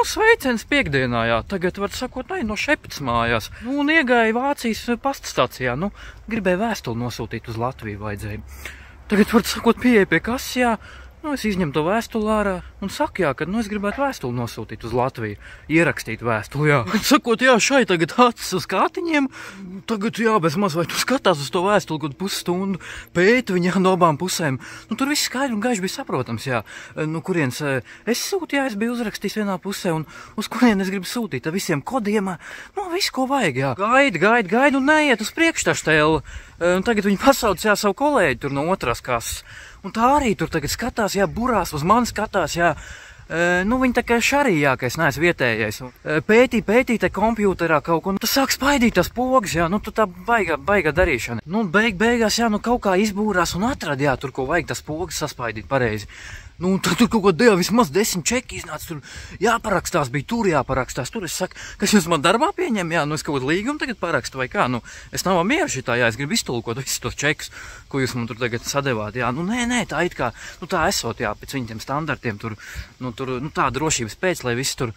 sveiciens piekdienā, jā. Tagad, var sakot, no Šepets mājās. Nu, un iegāja Vācijas paststacijā. Nu, gribēju vēstuli nosūtīt uz Latviju vajadzēja. Tagad, var sakot, pieeja pie kases, jā. Nu, es izņemu to vēstuli ārā un saku, jā, ka, es gribētu vēstuli nosūtīt uz Latviju. Ierakstīt vēstuli, jā. Sakot, jā, šai tagad acis uz kātiņiem. Tagad, jā, bez maz vai tu skatās uz to vēstuli, kad pusstundu pēti viņa no abām pusēm. Nu, tur viss skaidri un gaiši bija saprotams, jā. Nu, kurienes es sūtu, jā, es biju uzrakstījis vienā pusē un uz kurien es gribu sūtīt ar visiem kodiem. Nu, viss, ko vajag, jā. Gaidi un neiet uz priekštaštēlu. Tagad viņi pasauc, jā, savu kolēģi tur no otrās kases. Un tā arī tur tagad skatās, jā, burās uz mani skatās, jā. Nu, viņi tā kā šarī, jā, ka es neesmu vietējais. Pētī te kompjūterā kaut ko. Nu, tas sāk spaidīt tas pogas, jā, nu, tu tā baigā darīšana. Nu, beigās, jā, nu, kaut kā izbūrās un atrad, jā, tur, ko vajag tas pogas saspaidīt pareizi. Nu, tad tur kaut ko deva, vismaz 10 čeki iznāca, tur jāparakstās, bija tur jāparakstās. Tur es saku, kas jūs man darbā pieņem, jā, nu es kaut kādu līgumu tagad parakstu vai kā, nu, es nav mieru šitā, jā, es gribu iztulkot visus tos čekus, ko jūs man tur tagad sadevāt, jā, nu, nē, tā it kā, nu, tā esot, jā, pēc viņiem standartiem, tur, tā drošības pēc, lai viss tur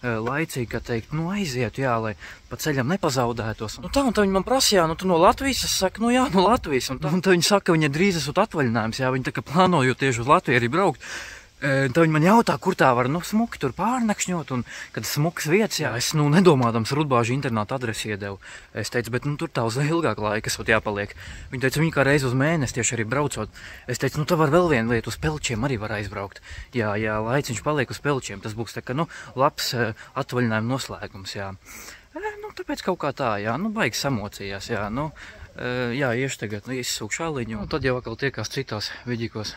laicīgi, kā teikt, nu, aiziet, jā, lai pa ceļam nepazaudētos. Nu, tā, un tā viņi man prasa, jā, nu, tu no Latvijas, es saku, nu, jā, no Latvijas, un tā viņi saka, ka viņa drīz esot atvaļinājums, jā, viņi tā kā plānojot tieši uz Latviju arī braukt. Tad viņi man jautā, kur tā var, nu, smuki tur pārnakšņot, un kad smukas vietas, jā, es, nu, nedomādams Rudbāžu internāta adresi iedevu. Es teicu, bet, nu, tur tā uz ilgāku laiku esot jāpaliek. Viņi teica, viņi kā reiz uz mēnesi tieši arī braucot. Es teicu, nu, tā var vēl viena lieta, uz Pelčiem arī var aizbraukt. Jā, laiciņš paliek uz Pelčiem, tas būs tā kā, nu, labs atvaļinājuma noslēgums, jā. Nu, tāpēc kaut kā tā, jā, nu, baigi samocījās, jā, nu, jā, iešu tagad, izsūk šāliņu, un tad jau atkal tiekās citos vidīkos.